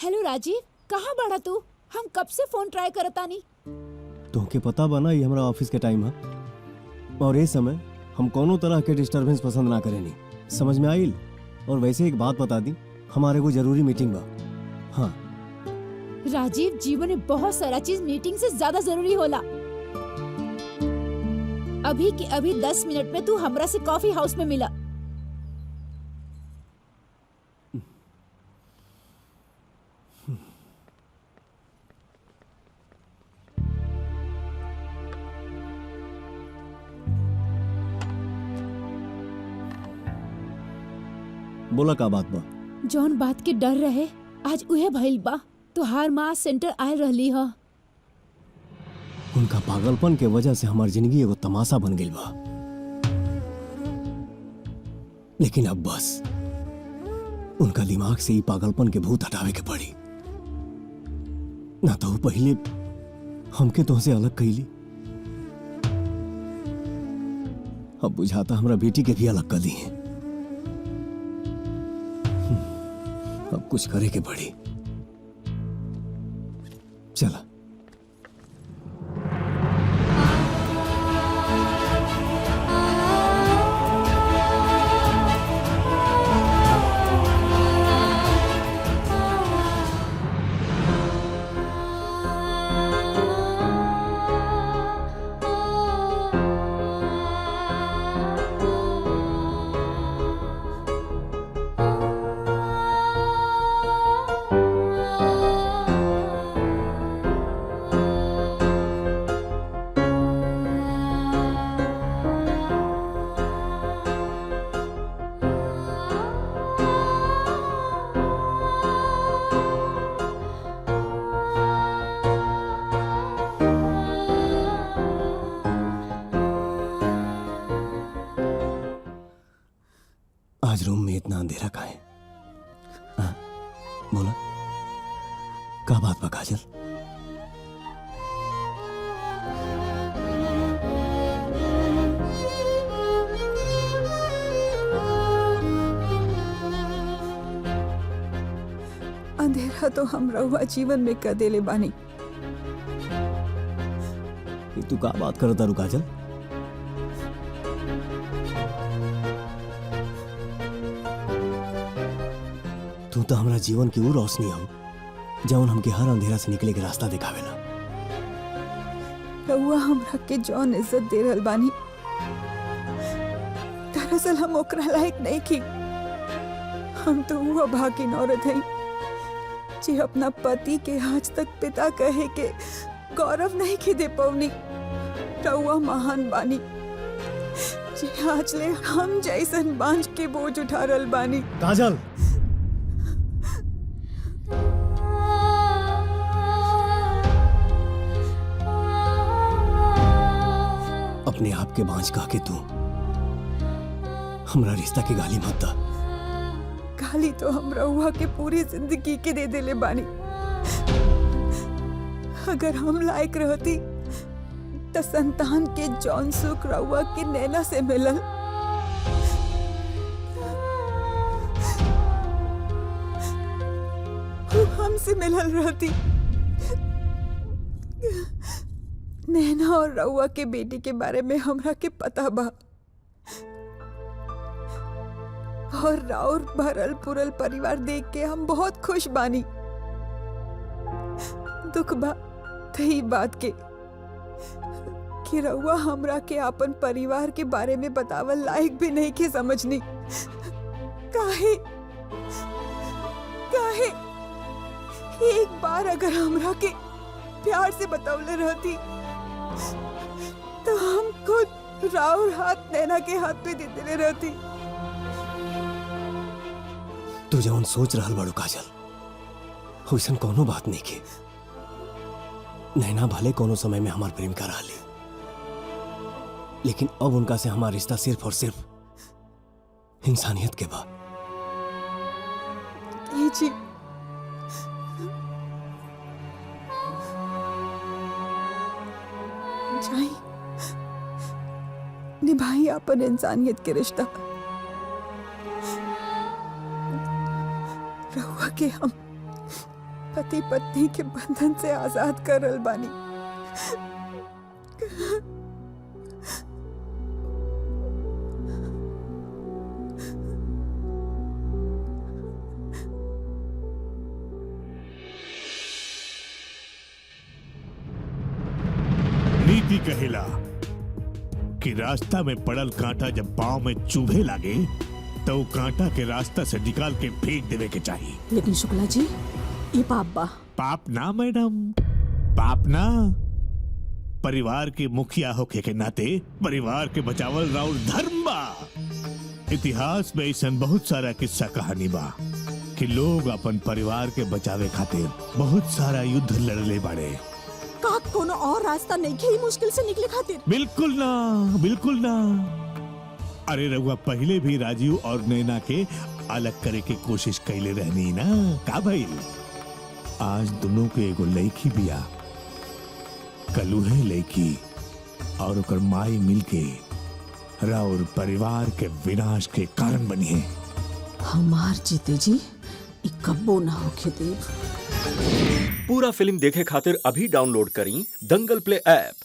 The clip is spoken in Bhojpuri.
हेलो राजीव, कहाँ बड़ा तू? हम कब से फोन ट्राई करतानी। तुमके पता बा ना ये हमारा ऑफिस के टाइम है और ये समय हम कोनो तरह के डिस्टरबेंस पसंद ना करेनी। समझ में आइल? और वैसे एक बात बता दी, हमारे को जरूरी मीटिंग बा। हाँ राजीव, जीवन में बहुत सारा चीज मीटिंग से ज्यादा जरूरी होला। अभी के अभी 10 मिनट में तू हमरा से कॉफी हाउस में मिला। बोला का बात बा? जौन बात के डर रहे आज उहे भइल बा। तुहार माँ सेंटर आए रहली ह। उनका पागलपन के वजह से हमारी जिंदगी एगो तमाशा बन गई बा। लेकिन अब बस उनका दिमाग से ही पागलपन के भूत हटावे के पड़ी, ना तो वो पहले हमके तो से अलग कैली, अब बुझाता हमरा बेटी के भी अलग कर दी है। अब कुछ करे के पड़ी। चला आज रूम में इतना अंधेरा का है? बोला का बात बा काजल? अंधेरा तो हम रहुआ जीवन में कर देले बानी। तू का बात करता रू काजल? तू तो हमारा जीवन की वो रोशनी हो जौन हमके हर अंधेरा से निकले के रास्ता दिखावेला। रहुआ हमरा के जौन इज्जत दे रहल बानी, दरअसल हम ओकरा लायक नहीं की। हम तो वो भागिन औरत हई जे अपना पति के आज तक पिता कहे के गौरव नहीं के दे पवनी। रहुआ महान बानी जे आज ले हम जैसन बांझ के बोझ उठा रहल बानी। काजल, अपने आप के बांझ कह के तू हमरा रिश्ता की गाली मत दा। गाली तो हम रहुआ के पूरी जिंदगी के दे देले बानी। अगर हम लायक रहती तो संतान के जौन सुख रहुआ के नैना से मिलल, वो हमसे मिलल रहती। नैना और रहुआ के बेटी के बारे में हमरा के पता बा, और राउर भरल पुरल परिवार देख के हम बहुत खुश बानी। दुख बा तही बात के कि रहुआ हमरा के अपन परिवार के बारे में बतावल लायक भी नहीं के समझनी। काहे काहे एक बार अगर हमरा के प्यार से बतावले रहती तो हम खुद राउर हाथ नैना के हाथ पे दे देले रहती। तू जौन सोच रहल बाड़ू काजल, वैसन कोनो बात नहीं के। नैना भले कोनो समय में हमार प्रेम का रहली, लेकिन अब उनका से हमारा रिश्ता सिर्फ और सिर्फ इंसानियत के बा। जी जाई निभाई अपन इंसानियत के रिश्ता। रहुआ के हम पति पत्नी के बंधन से आजाद करल बानी। नीति कहेला कि रास्ता में पड़ल कांटा जब पांव में चुभे लागे तो वो कांटा के रास्ता से निकाल के फेंक देवे के चाहिए। लेकिन शुक्ला जी, ये पाप बा। पाप ना मैडम, पाप ना। परिवार के मुखिया होके के नाते परिवार के बचावल राउर धर्म बा। इतिहास में ऐसा बहुत सारा किस्सा कहानी बा कि लोग अपन परिवार के बचावे खातिर बहुत सारा युद्ध लड़ले बाड़े। का कोनो और रास्ता नहीं है मुश्किल से निकले खातिर? बिल्कुल ना, बिल्कुल ना। अरे रघुआ पहले भी राजीव और नैना के अलग करे के कोशिश कैले रहनी ना, का भाई? आज दोनों के एगो लड़की बिया, कलुहे लड़की और ओकर माई मिलके राउर परिवार के विनाश के कारण बनी है। हमार जीते जी कब्बो ना होके देव। पूरा फिल्म देखे खातिर अभी डाउनलोड करी दंगल प्ले ऐप।